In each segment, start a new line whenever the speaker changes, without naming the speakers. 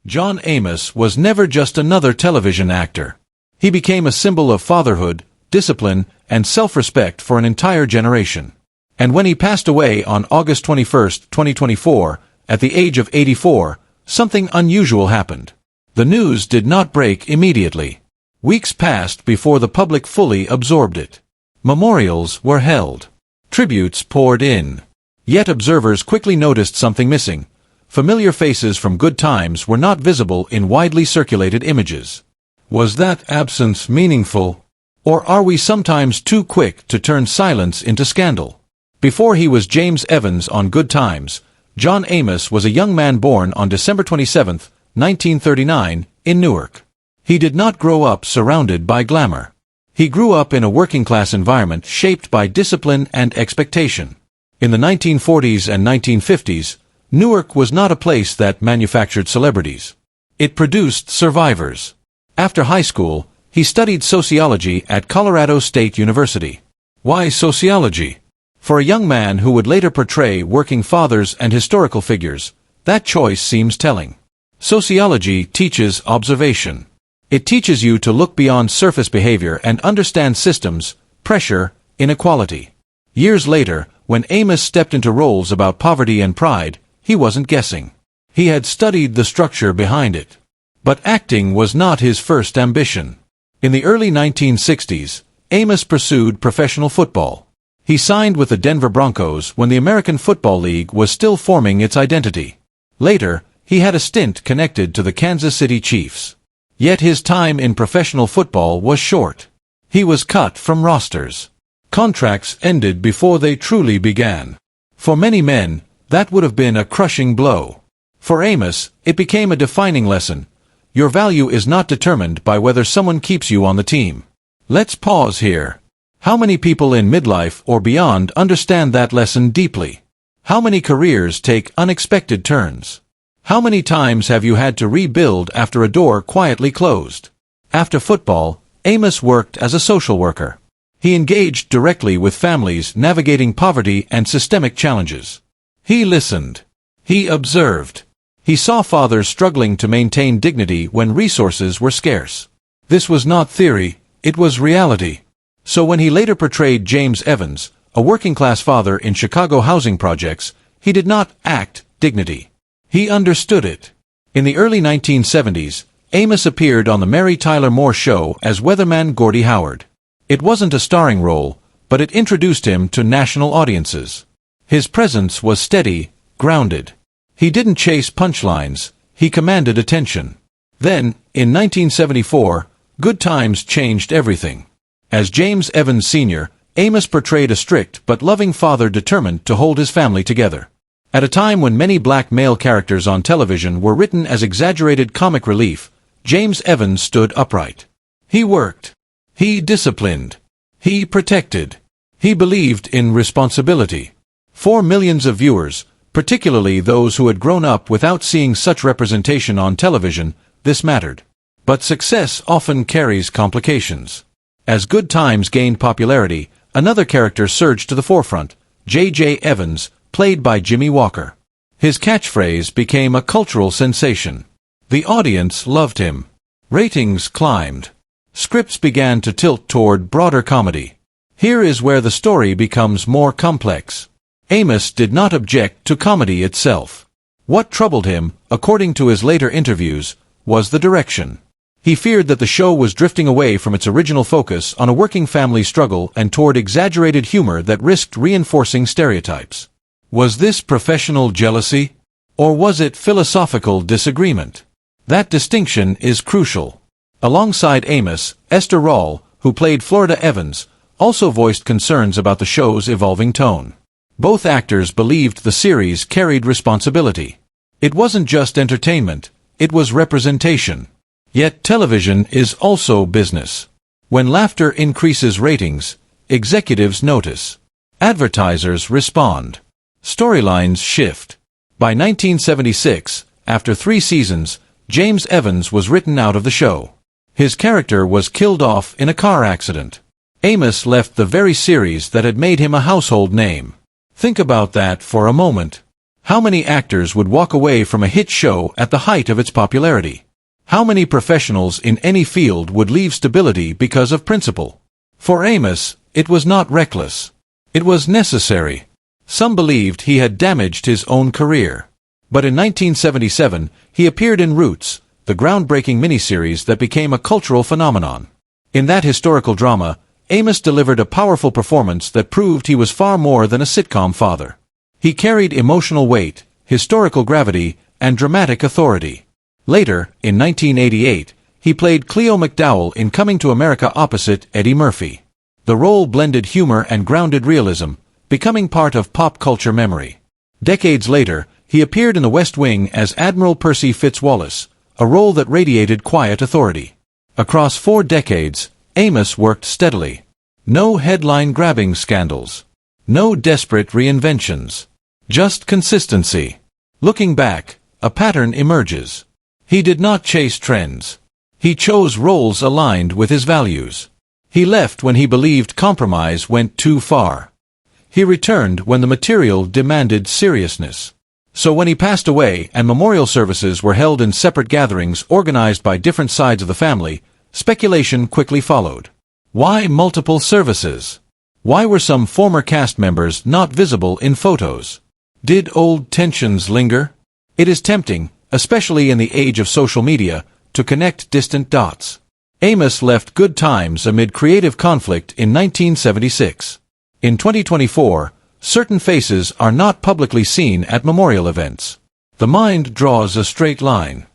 John Amos was never just another television actor. He became a symbol of fatherhood, discipline, and self-respect for an entire generation. And when he passed away on August 21, 2024, at the age of 84, something unusual happened. The news did not break immediately. Weeks passed before the public fully absorbed it. Memorials were held. Tributes poured in. Yet observers quickly noticed something missing. Familiar faces from Good Times were not visible in widely circulated images. Was that absence meaningful? Or are we sometimes too quick to turn silence into scandal? Before he was James Evans on Good Times, John Amos was a young man born on December 27, 1939, in Newark. He did not grow up surrounded by glamour. He grew up in a working-class environment shaped by discipline and expectation. In the 1940s and 1950s, Newark was not a place that manufactured celebrities. It produced survivors. After high school, he studied sociology at Colorado State University. Why sociology? For a young man who would later portray working fathers and historical figures, that choice seems telling. Sociology teaches observation. It teaches you to look beyond surface behavior and understand systems, pressure, inequality. Years later, when Amos stepped into roles about poverty and pride, he wasn't guessing. He had studied the structure behind it. But acting was not his first ambition. In the early 1960s, Amos pursued professional football. He signed with the Denver Broncos when the American Football League was still forming its identity. Later, he had a stint connected to the Kansas City Chiefs. Yet his time in professional football was short. He was cut from rosters. Contracts ended before they truly began. For many men, that would have been a crushing blow. For Amos, it became a defining lesson. Your value is not determined by whether someone keeps you on the team. Let's pause here. How many people in midlife or beyond understand that lesson deeply? How many careers take unexpected turns? How many times have you had to rebuild after a door quietly closed? After football, Amos worked as a social worker. He engaged directly with families navigating poverty and systemic challenges. He listened. He observed. He saw fathers struggling to maintain dignity when resources were scarce. This was not theory, it was reality. So when he later portrayed James Evans, a working-class father in Chicago housing projects, he did not act dignity. He understood it. In the early 1970s, Amos appeared on the Mary Tyler Moore Show as weatherman Gordie Howard. It wasn't a starring role, but it introduced him to national audiences. His presence was steady, grounded. He didn't chase punchlines, he commanded attention. Then, in 1974, Good Times changed everything. As James Evans Sr., Amos portrayed a strict but loving father determined to hold his family together. At a time when many black male characters on television were written as exaggerated comic relief, James Evans stood upright. He worked. He disciplined. He protected. He believed in responsibility. For millions of viewers, particularly those who had grown up without seeing such representation on television, this mattered. But success often carries complications. As Good Times gained popularity, another character surged to the forefront, J.J. Evans, played by Jimmy Walker. His catchphrase became a cultural sensation. The audience loved him. Ratings climbed. Scripts began to tilt toward broader comedy. Here is where the story becomes more complex. Amos did not object to comedy itself. What troubled him, according to his later interviews, was the direction. He feared that the show was drifting away from its original focus on a working family struggle and toward exaggerated humor that risked reinforcing stereotypes. Was this professional jealousy? Or was it philosophical disagreement? That distinction is crucial. Alongside Amos, Esther Rall, who played Florida Evans, also voiced concerns about the show's evolving tone. Both actors believed the series carried responsibility. It wasn't just entertainment, it was representation. Yet television is also business. When laughter increases ratings, executives notice. Advertisers respond. Storylines shift. By 1976, after 3 seasons, James Evans was written out of the show. His character was killed off in a car accident. Amos left the very series that had made him a household name. Think about that for a moment. How many actors would walk away from a hit show at the height of its popularity? How many professionals in any field would leave stability because of principle? For Amos, it was not reckless. It was necessary. Some believed he had damaged his own career. But in 1977, he appeared in Roots, the groundbreaking miniseries that became a cultural phenomenon. In that historical drama, Amos delivered a powerful performance that proved he was far more than a sitcom father. He carried emotional weight, historical gravity, and dramatic authority. Later, in 1988, he played Cleo McDowell in Coming to America opposite Eddie Murphy. The role blended humor and grounded realism, becoming part of pop culture memory. Decades later, he appeared in The West Wing as Admiral Percy Fitzwallace, a role that radiated quiet authority. Across 4 decades, Amos worked steadily. No headline-grabbing scandals. No desperate reinventions. Just consistency. Looking back, a pattern emerges. He did not chase trends. He chose roles aligned with his values. He left when he believed compromise went too far. He returned when the material demanded seriousness. So when he passed away and memorial services were held in separate gatherings organized by different sides of the family, speculation quickly followed. Why multiple services? Why were some former cast members not visible in photos? Did old tensions linger? It is tempting, especially in the age of social media, to connect distant dots. Amos left good times amid creative conflict in 1976. In 2024, certain faces are not publicly seen at memorial events. The mind draws a straight line.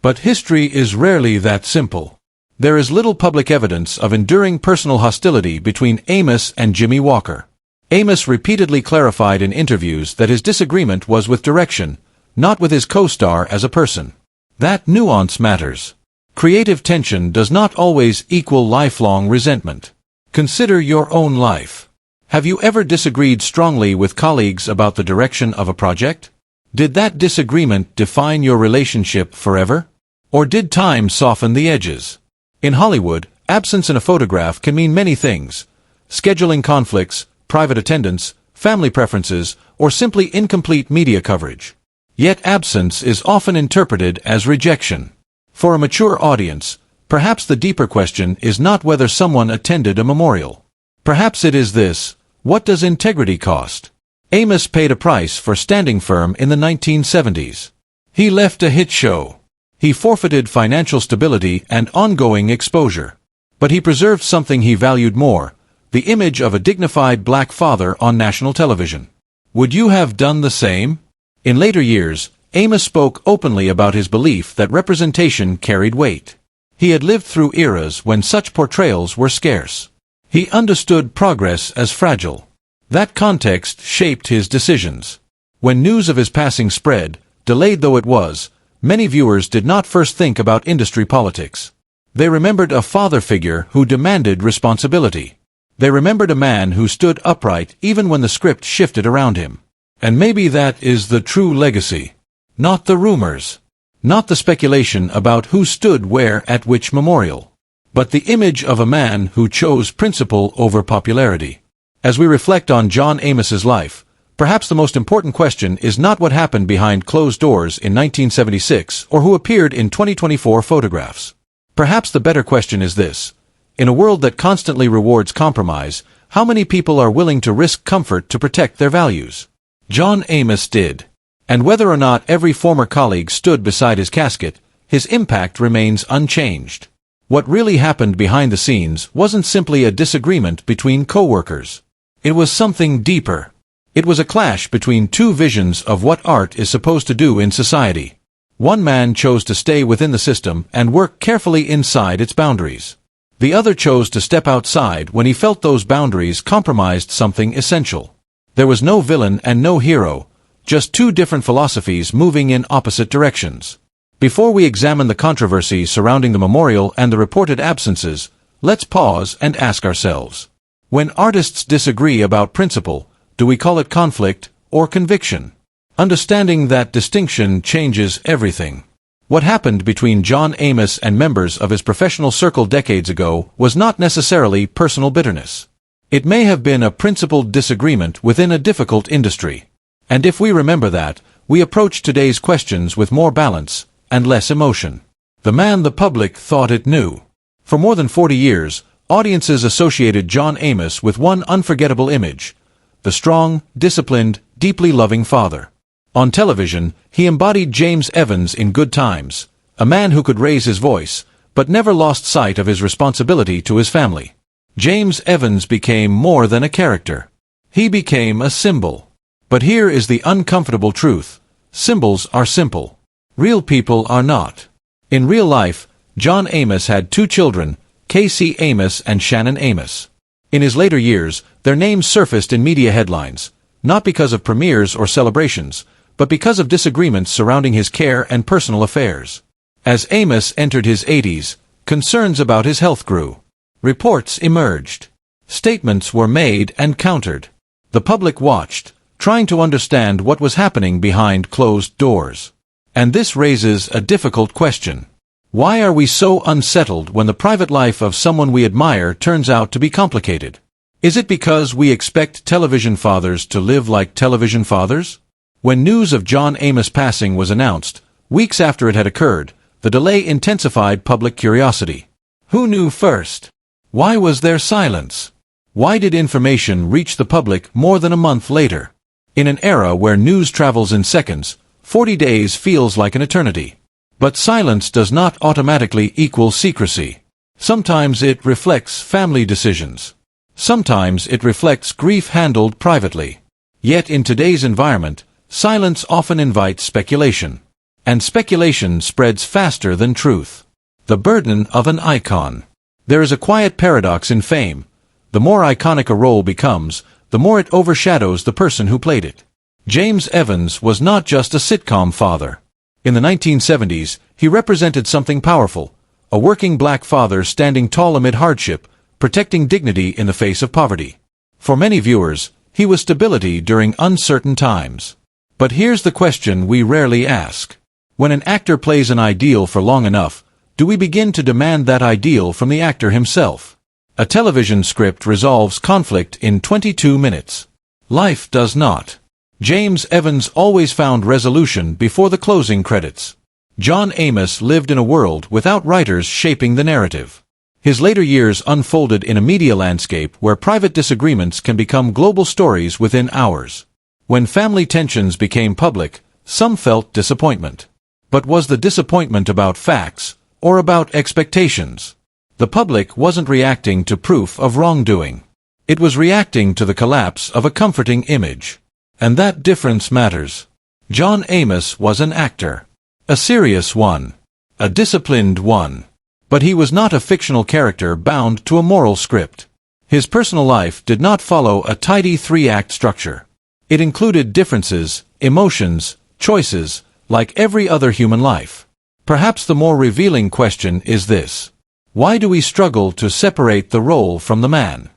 But history is rarely that simple. There is little public evidence of enduring personal hostility between Amos and Jimmy Walker. Amos repeatedly clarified in interviews that his disagreement was with direction, not with his co-star as a person. That nuance matters. Creative tension does not always equal lifelong resentment. Consider your own life. Have you ever disagreed strongly with colleagues about the direction of a project? Did that disagreement define your relationship forever? Or did time soften the edges? In Hollywood, absence in a photograph can mean many things. Scheduling conflicts, private attendance, family preferences, or simply incomplete media coverage. Yet absence is often interpreted as rejection. For a mature audience, perhaps the deeper question is not whether someone attended a memorial. Perhaps it is this: what does integrity cost? Amos paid a price for standing firm in the 1970s. He left a hit show. He forfeited financial stability and ongoing exposure. But he preserved something he valued more: the image of a dignified black father on national television. Would you have done the same? In later years, Amos spoke openly about his belief that representation carried weight. He had lived through eras when such portrayals were scarce. He understood progress as fragile. That context shaped his decisions. When news of his passing spread, delayed though it was, many viewers did not first think about industry politics. They remembered a father figure who demanded responsibility. They remembered a man who stood upright even when the script shifted around him. And maybe that is the true legacy. Not the rumors. Not the speculation about who stood where at which memorial. But the image of a man who chose principle over popularity. As we reflect on John Amos's life, perhaps the most important question is not what happened behind closed doors in 1976 or who appeared in 2024 photographs. Perhaps the better question is this: in a world that constantly rewards compromise, how many people are willing to risk comfort to protect their values? John Amos did. And whether or not every former colleague stood beside his casket, his impact remains unchanged. What really happened behind the scenes wasn't simply a disagreement between co-workers. It was something deeper. It was a clash between two visions of what art is supposed to do in society. One man chose to stay within the system and work carefully inside its boundaries. The other chose to step outside when he felt those boundaries compromised something essential. There was no villain and no hero, just two different philosophies moving in opposite directions. Before we examine the controversy surrounding the memorial and the reported absences, let's pause and ask ourselves: when artists disagree about principle, do we call it conflict or conviction? Understanding that distinction changes everything. What happened between John Amos and members of his professional circle decades ago was not necessarily personal bitterness. It may have been a principled disagreement within a difficult industry. And if we remember that, we approach today's questions with more balance and less emotion. The man the public thought it knew. For more than 40 years, audiences associated John Amos with one unforgettable image: the strong, disciplined, deeply loving father. On television, he embodied James Evans in Good Times, a man who could raise his voice, but never lost sight of his responsibility to his family. James Evans became more than a character. He became a symbol. But here is the uncomfortable truth: symbols are simple. Real people are not. In real life, John Amos had two children, Casey Amos and Shannon Amos. In his later years, their names surfaced in media headlines, not because of premieres or celebrations, but because of disagreements surrounding his care and personal affairs. As Amos entered his 80s, concerns about his health grew. Reports emerged. Statements were made and countered. The public watched, trying to understand what was happening behind closed doors. And this raises a difficult question. Why are we so unsettled when the private life of someone we admire turns out to be complicated? Is it because we expect television fathers to live like television fathers? When news of John Amos' passing was announced, weeks after it had occurred, the delay intensified public curiosity. Who knew first? Why was there silence? Why did information reach the public more than a month later? In an era where news travels in seconds, 40 days feels like an eternity. But silence does not automatically equal secrecy. Sometimes it reflects family decisions. Sometimes it reflects grief handled privately. Yet in today's environment, silence often invites speculation. And speculation spreads faster than truth. The burden of an icon. There is a quiet paradox in fame. The more iconic a role becomes, the more it overshadows the person who played it. James Evans was not just a sitcom father. In the 1970s, he represented something powerful: a working black father standing tall amid hardship, protecting dignity in the face of poverty. For many viewers, he was stability during uncertain times. But here's the question we rarely ask. When an actor plays an ideal for long enough, do we begin to demand that ideal from the actor himself? A television script resolves conflict in 22 minutes. Life does not. James Evans always found resolution before the closing credits. John Amos lived in a world without writers shaping the narrative. His later years unfolded in a media landscape where private disagreements can become global stories within hours. When family tensions became public, some felt disappointment. But was the disappointment about facts, or about expectations? The public wasn't reacting to proof of wrongdoing. It was reacting to the collapse of a comforting image. And that difference matters. John Amos was an actor. A serious one. A disciplined one. But he was not a fictional character bound to a moral script. His personal life did not follow a tidy three-act structure. It included differences, emotions, choices, like every other human life. Perhaps the more revealing question is this: why do we struggle to separate the role from the man?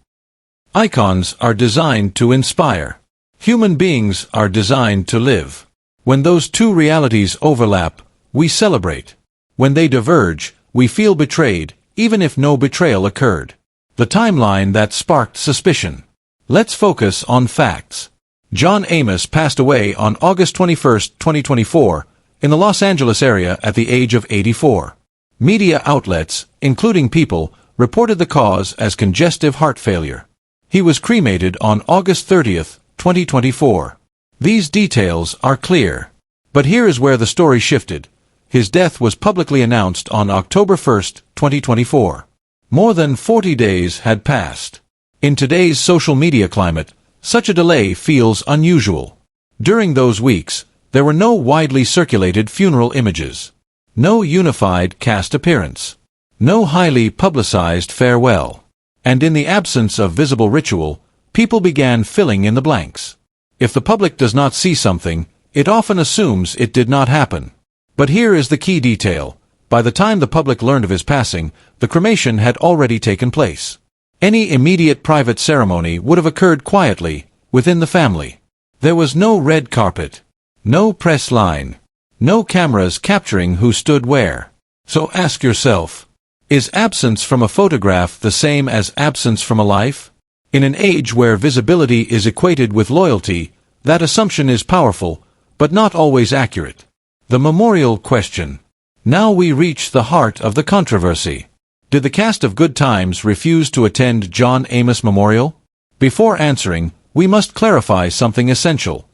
Icons are designed to inspire. Human beings are designed to live. When those two realities overlap, we celebrate. When they diverge, we feel betrayed, even if no betrayal occurred. The timeline that sparked suspicion. Let's focus on facts. John Amos passed away on August 21, 2024, in the Los Angeles area at the age of 84. Media outlets, including People, reported the cause as congestive heart failure. He was cremated on August 30, 2024. These details are clear. But here is where the story shifted. His death was publicly announced on October 1, 2024. More than 40 days had passed. In today's social media climate, such a delay feels unusual. During those weeks, there were no widely circulated funeral images. No unified cast appearance. No highly publicized farewell. And in the absence of visible ritual, people began filling in the blanks. If the public does not see something, it often assumes it did not happen. But here is the key detail. By the time the public learned of his passing, the cremation had already taken place. Any immediate private ceremony would have occurred quietly, within the family. There was no red carpet. No press line. No cameras capturing who stood where. So ask yourself, is absence from a photograph the same as absence from a life? In an age where visibility is equated with loyalty, That assumption is powerful, but not always accurate. The memorial question. Now we reach the heart of the controversy. Did the cast of Good Times refuse to attend John Amos Memorial? Before answering, we must clarify something essential.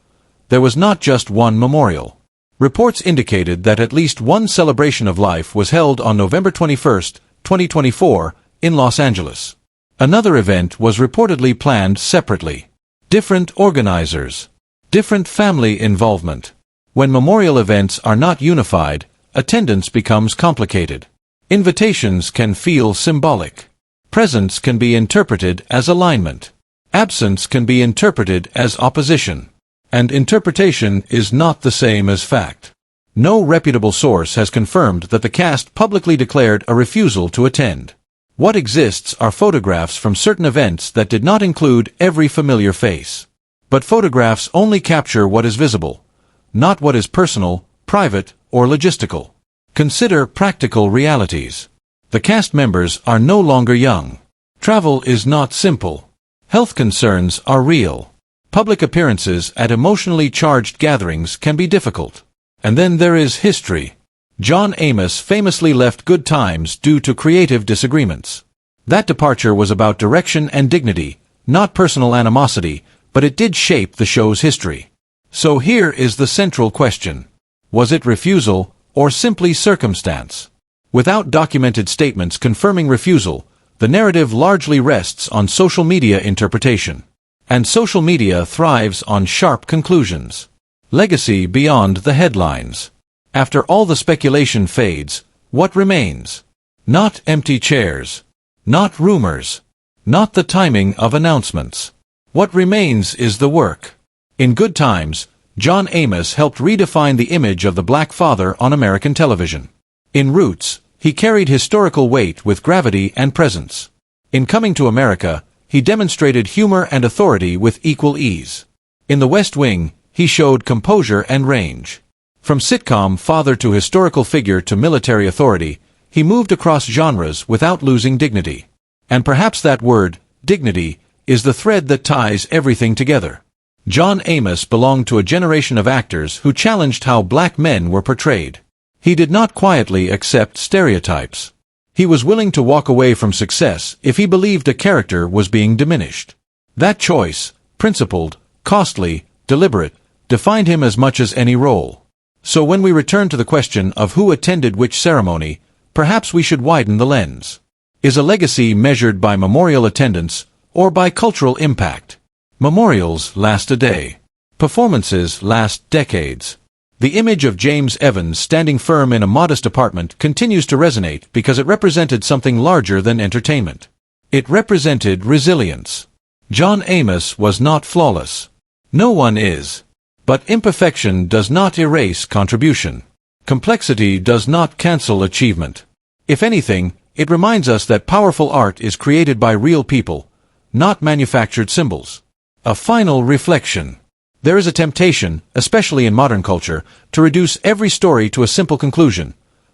There was not just one memorial. Reports indicated that at least one celebration of life was held on November 21, 2024, in Los Angeles. Another event was reportedly planned separately. Different organizers. Different family involvement. When memorial events are not unified, attendance becomes complicated. Invitations can feel symbolic. Presence can be interpreted as alignment. Absence can be interpreted as opposition. And interpretation is not the same as fact. No reputable source has confirmed that the cast publicly declared a refusal to attend. What exists are photographs from certain events that did not include every familiar face. But photographs only capture what is visible, not what is personal, private, or logistical. Consider practical realities. The cast members are no longer young. Travel is not simple. Health concerns are real. Public appearances at emotionally charged gatherings can be difficult. And then there is history. John Amos famously left Good Times due to creative disagreements. That departure was about direction and dignity, not personal animosity, but it did shape the show's history. So here is the central question. Was it refusal, or simply circumstance? Without documented statements confirming refusal, the narrative largely rests on social media interpretation. And social media thrives on sharp conclusions. Legacy beyond the headlines. After all the speculation fades, what remains? Not empty chairs. Not rumors. Not the timing of announcements. What remains is the work. In Good Times, John Amos helped redefine the image of the black father on American television. In Roots, he carried historical weight with gravity and presence. In Coming to America, he demonstrated humor and authority with equal ease. In The West Wing, he showed composure and range. From sitcom father to historical figure to military authority, he moved across genres without losing dignity. And perhaps that word, dignity, is the thread that ties everything together. John Amos belonged to a generation of actors who challenged how black men were portrayed. He did not quietly accept stereotypes. He was willing to walk away from success if he believed a character was being diminished. That choice, principled, costly, deliberate, defined him as much as any role. So when we return to the question of who attended which ceremony, perhaps we should widen the lens. Is a legacy measured by memorial attendance or by cultural impact? Memorials last a day. Performances last decades. The image of James Evans standing firm in a modest apartment continues to resonate because it represented something larger than entertainment. It represented resilience. John Amos was not flawless. No one is. But imperfection does not erase contribution. Complexity does not cancel achievement. If anything, it reminds us that powerful art is created by real people, not manufactured symbols. A final reflection. There is a temptation, especially in modern culture, to reduce every story to a simple conclusion.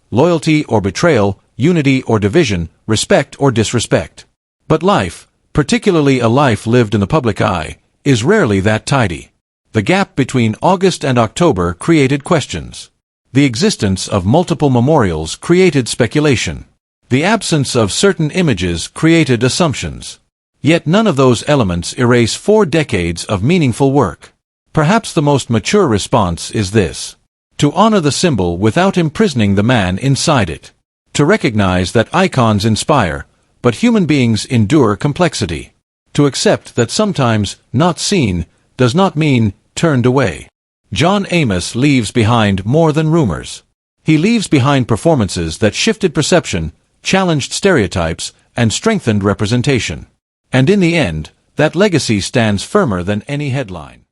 Loyalty or betrayal, unity or division, respect or disrespect. But life, particularly a life lived in the public eye, is rarely that tidy. The gap between August and October created questions. The existence of multiple memorials created speculation. The absence of certain images created assumptions. Yet none of those elements erase 4 decades of meaningful work. Perhaps the most mature response is this: to honor the symbol without imprisoning the man inside it. To recognize that icons inspire, but human beings endure complexity. To accept that sometimes not seen does not mean turned away. John Amos leaves behind more than rumors. He leaves behind performances that shifted perception, challenged stereotypes, and strengthened representation. And in the end, that legacy stands firmer than any headline.